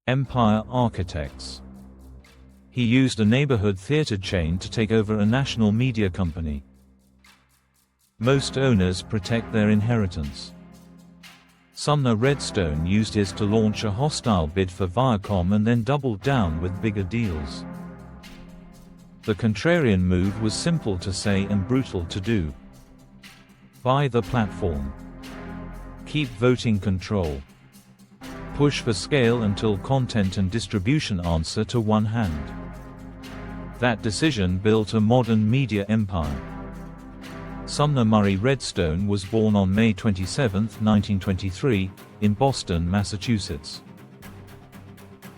Empire architects. He used a neighborhood theater chain to take over a national media company. Most owners protect their inheritance. Sumner Redstone used his to launch a hostile bid for Viacom and then doubled down with bigger deals. The contrarian move was simple to say and brutal to do. Buy the platform. Keep voting control. Push for scale until content and distribution answer to one hand. That decision built a modern media empire. Sumner Murray Redstone was born on May 27, 1923, in Boston, Massachusetts.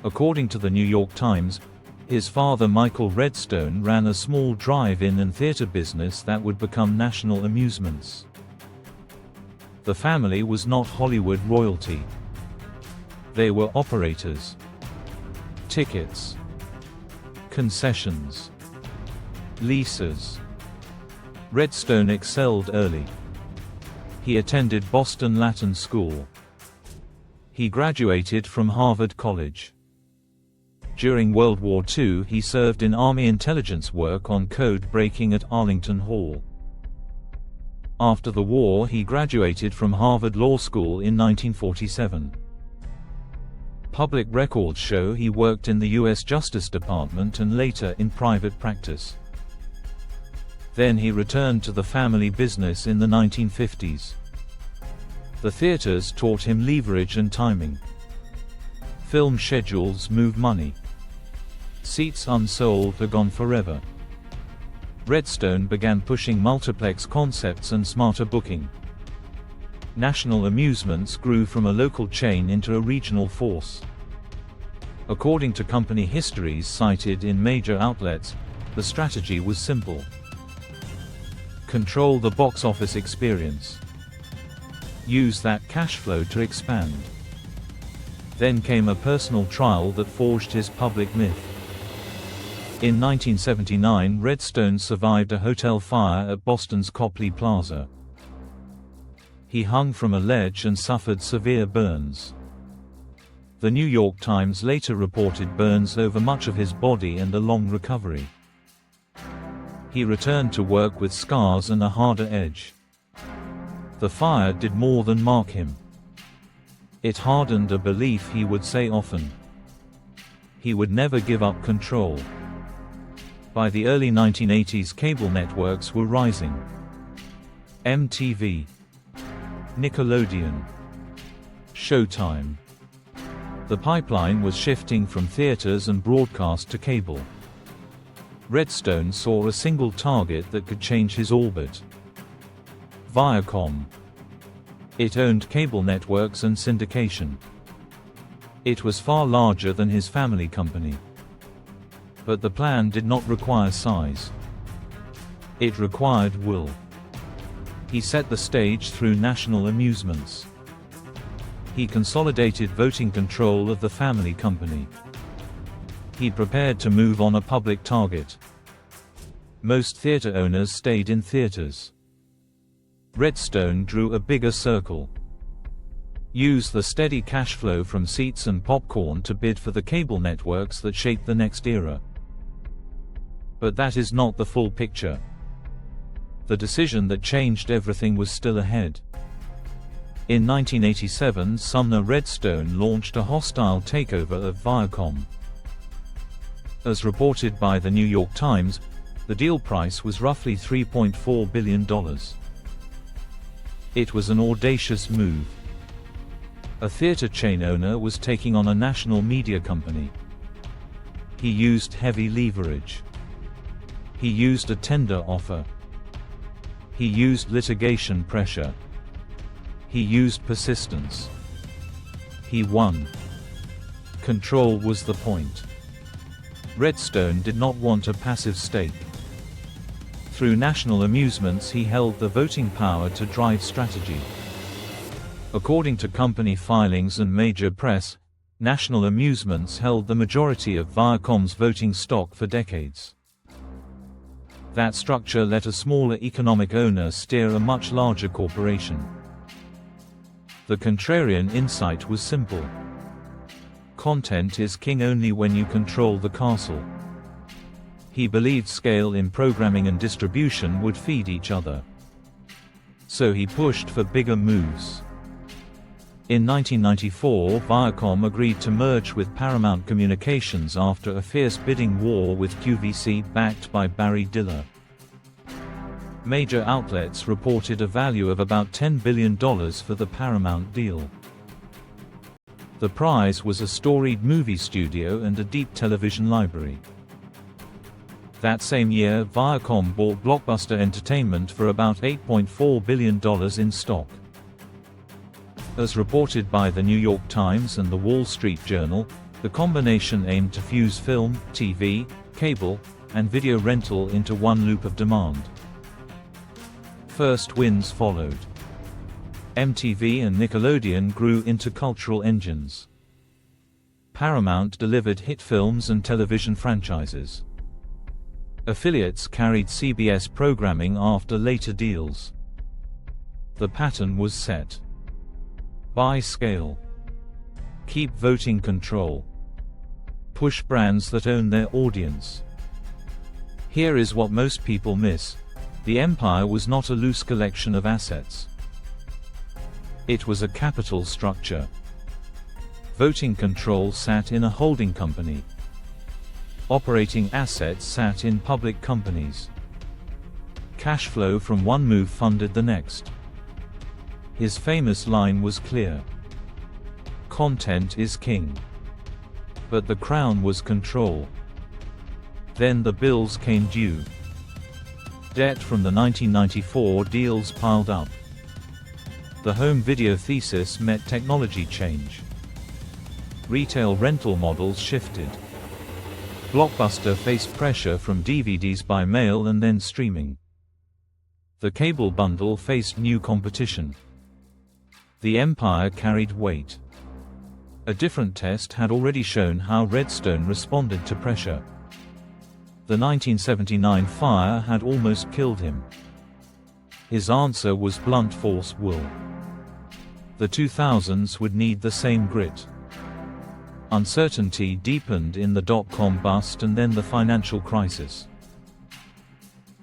According to the New York Times, his father Michael Redstone ran a small drive-in and theater business that would become National Amusements. The family was not Hollywood royalty. They were operators. Tickets. Concessions. Leases. Redstone excelled early. He attended Boston Latin School. He graduated from Harvard College. During World War II, he served in Army intelligence work on code breaking at Arlington Hall. After the war, he graduated from Harvard Law School in 1947. Public records show he worked in the U.S. Justice Department and later in private practice. Then he returned to the family business in the 1950s. The theaters taught him leverage and timing. Film schedules move money. Seats unsold are gone forever. Redstone began pushing multiplex concepts and smarter booking. National Amusements grew from a local chain into a regional force. According to company histories cited in major outlets, the strategy was simple. Control the box office experience. Use that cash flow to expand. Then came a personal trial that forged his public myth. In 1979, Redstone survived a hotel fire at Boston's Copley Plaza. He hung from a ledge and suffered severe burns. The New York Times later reported burns over much of his body and a long recovery. He returned to work with scars and a harder edge. The fire did more than mark him. It hardened a belief he would say often. He would never give up control. By the early 1980s, cable networks were rising. MTV, Nickelodeon, Showtime. The pipeline was shifting from theaters and broadcast to cable. Redstone saw a single target that could change his orbit. Viacom. It owned cable networks and syndication. It was far larger than his family company. But the plan did not require size. It required will. He set the stage through National Amusements. He consolidated voting control of the family company. He prepared to move on a public target. Most theater owners stayed in theaters. Redstone drew a bigger circle. Use the steady cash flow from seats and popcorn to bid for the cable networks that shaped the next era. But that is not the full picture. The decision that changed everything was still ahead. In 1987, Sumner Redstone launched a hostile takeover of Viacom. As reported by the New York Times, the deal price was roughly $3.4 billion. It was an audacious move. A theater chain owner was taking on a national media company. He used heavy leverage. He used a tender offer. He used litigation pressure. He used persistence. He won. Control was the point. Redstone did not want a passive stake. Through National Amusements, he held the voting power to drive strategy. According to company filings and major press, National Amusements held the majority of Viacom's voting stock for decades. That structure let a smaller economic owner steer a much larger corporation. The contrarian insight was simple. Content is king only when you control the castle. He believed scale in programming and distribution would feed each other. So he pushed for bigger moves. In 1994, Viacom agreed to merge with Paramount Communications after a fierce bidding war with QVC backed by Barry Diller. Major outlets reported a value of about $10 billion for the Paramount deal. The prize was a storied movie studio and a deep television library. That same year, Viacom bought Blockbuster Entertainment for about $8.4 billion in stock. As reported by the New York Times and the Wall Street Journal, the combination aimed to fuse film, TV, cable, and video rental into one loop of demand. First wins followed. MTV and Nickelodeon grew into cultural engines. Paramount delivered hit films and television franchises. Affiliates carried CBS programming after later deals. The pattern was set. Buy scale. Keep voting control. Push brands that own their audience. Here is what most people miss. The empire was not a loose collection of assets. It was a capital structure. Voting control sat in a holding company. Operating assets sat in public companies. Cash flow from one move funded the next. His famous line was clear. Content is king. But the crown was control. Then the bills came due. Debt from the 1994 deals piled up. The home video thesis met technology change. Retail rental models shifted. Blockbuster faced pressure from DVDs by mail and then streaming. The cable bundle faced new competition. The empire carried weight. A different test had already shown how Redstone responded to pressure. The 1979 fire had almost killed him. His answer was blunt force will. The 2000s would need the same grit. Uncertainty deepened in the dot-com bust and then the financial crisis.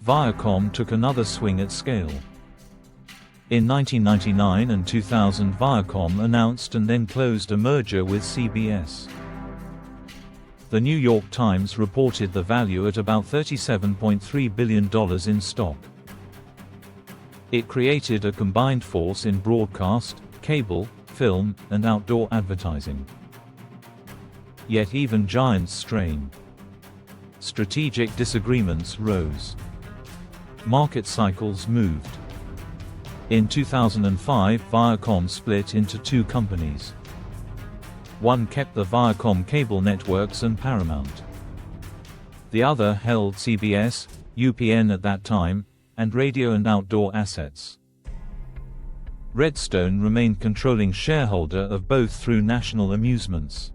Viacom took another swing at scale. In 1999 and 2000, Viacom announced and then closed a merger with CBS. The New York Times reported the value at about $37.3 billion in stock. It created a combined force in broadcast, cable, film, and outdoor advertising. Yet even giants strain. Strategic disagreements rose. Market cycles moved. In 2005, Viacom split into two companies. One kept the Viacom cable networks and Paramount. The other held CBS, UPN at that time, and radio and outdoor assets. Redstone remained controlling shareholder of both through National Amusements.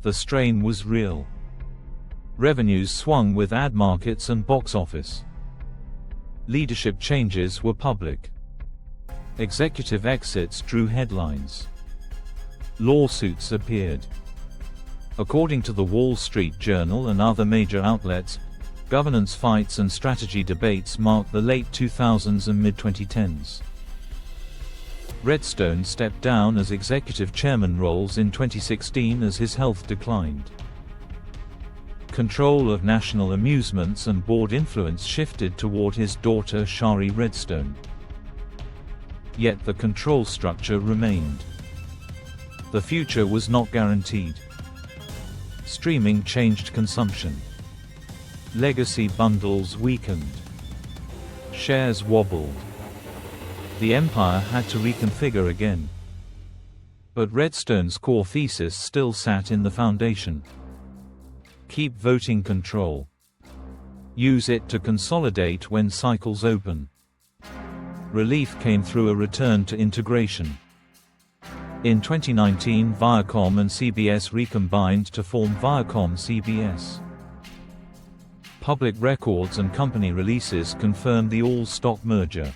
The strain was real. Revenues swung with ad markets and box office. Leadership changes were public. Executive exits drew headlines. Lawsuits appeared. According to the Wall Street Journal and other major outlets, governance fights and strategy debates marked the late 2000s and mid-2010s. Redstone stepped down as executive chairman roles in 2016 as his health declined. Control of National Amusements and board influence shifted toward his daughter Shari Redstone. Yet the control structure remained. The future was not guaranteed. Streaming changed consumption. Legacy bundles weakened. Shares wobbled. The empire had to reconfigure again. But Redstone's core thesis still sat in the foundation. Keep voting control. Use it to consolidate when cycles open. Relief came through a return to integration. In 2019, Viacom and CBS recombined to form Viacom-CBS. Public records and company releases confirmed the all-stock merger.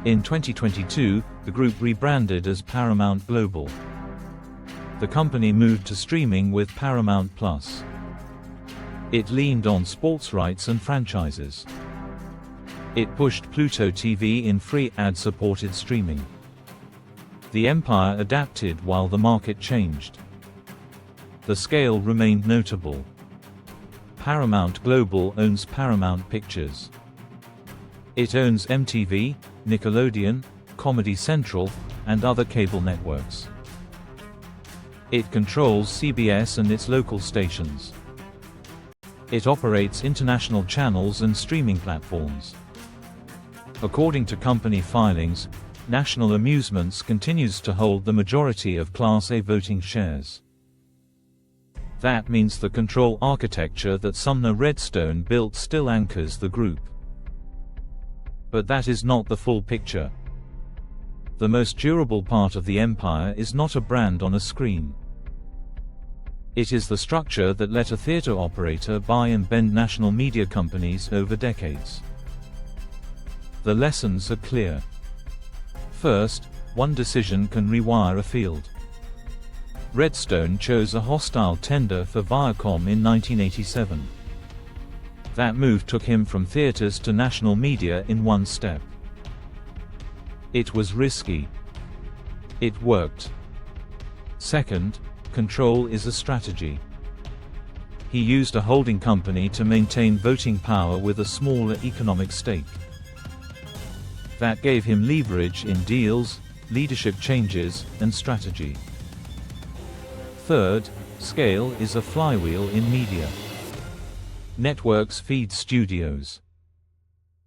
In 2022, the group rebranded as Paramount Global. The company moved to streaming with Paramount+. It leaned on sports rights and franchises. It pushed Pluto TV in free ad-supported streaming. The empire adapted while the market changed. The scale remained notable. Paramount Global owns Paramount Pictures. It owns MTV, Nickelodeon, Comedy Central, and other cable networks. It controls CBS and its local stations. It operates international channels and streaming platforms. According to company filings, National Amusements continues to hold the majority of Class A voting shares. That means the control architecture that Sumner Redstone built still anchors the group. But that is not the full picture. The most durable part of the empire is not a brand on a screen. It is the structure that let a theater operator buy and bend national media companies over decades. The lessons are clear. First, one decision can rewire a field. Redstone chose a hostile tender for Viacom in 1987. That move took him from theaters to national media in one step. It was risky. It worked. Second, control is a strategy. He used a holding company to maintain voting power with a smaller economic stake. That gave him leverage in deals, leadership changes, and strategy. Third, scale is a flywheel in media. Networks feed studios.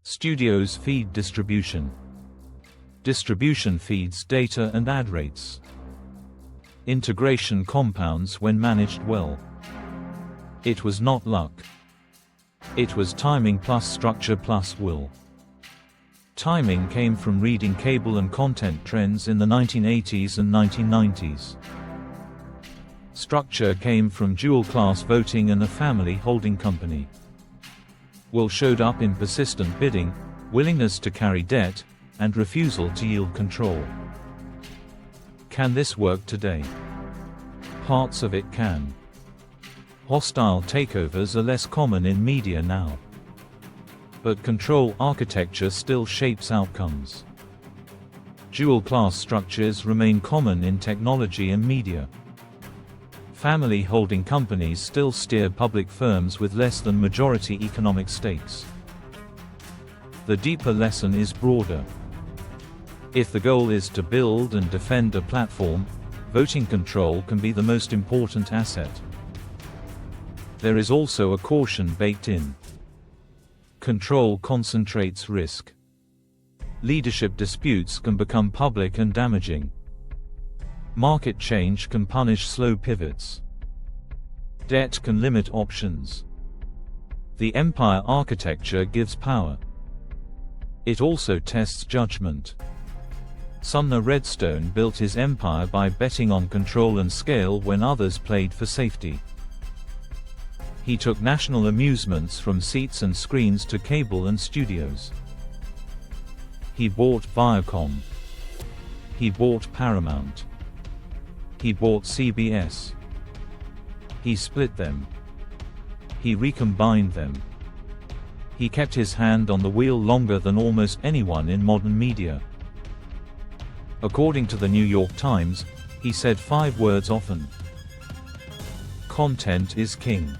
Studios feed distribution. Distribution feeds data and ad rates. Integration compounds when managed well. It was not luck. It was timing plus structure plus will. Timing came from reading cable and content trends in the 1980s and 1990s. Structure came from dual-class voting and a family holding company. Will showed up in persistent bidding, willingness to carry debt, and refusal to yield control. Can this work today? Parts of it can. Hostile takeovers are less common in media now. But control architecture still shapes outcomes. Dual-class structures remain common in technology and media. Family holding companies still steer public firms with less than majority economic stakes. The deeper lesson is broader. If the goal is to build and defend a platform, voting control can be the most important asset. There is also a caution baked in. Control concentrates risk. Leadership disputes can become public and damaging. Market change can punish slow pivots. Debt can limit options. The empire architecture gives power. It also tests judgment. Sumner Redstone built his empire by betting on control and scale when others played for safety. He took National Amusements from seats and screens to cable and studios. He bought Viacom. He bought Paramount. He bought CBS. He split them. He recombined them. He kept his hand on the wheel longer than almost anyone in modern media. According to the New York Times, he said 5 words often. Content is king.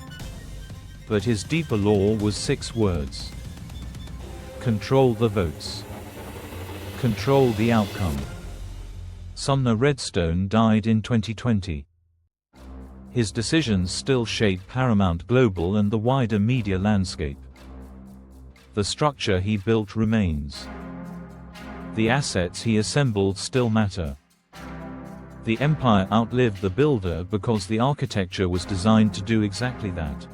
But his deeper law was 6 words. Control the votes. Control the outcome. Sumner Redstone died in 2020. His decisions still shape Paramount Global and the wider media landscape. The structure he built remains. The assets he assembled still matter. The empire outlived the builder because the architecture was designed to do exactly that.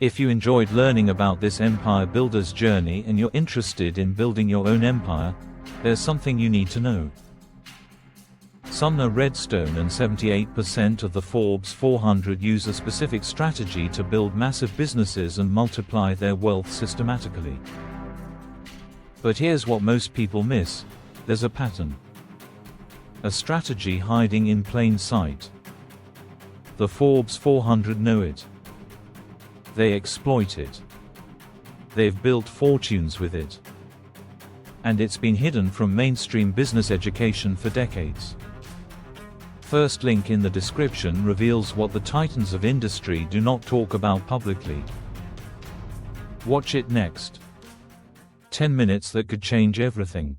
If you enjoyed learning about this empire builder's journey and you're interested in building your own empire, there's something you need to know. Sumner Redstone and 78% of the Forbes 400 use a specific strategy to build massive businesses and multiply their wealth systematically. But here's what most people miss: there's a pattern. A strategy hiding in plain sight. The Forbes 400 know it. They exploit it. They've built fortunes with it. And it's been hidden from mainstream business education for decades. First link in the description reveals what the titans of industry do not talk about publicly. Watch it next. 10 minutes that could change everything.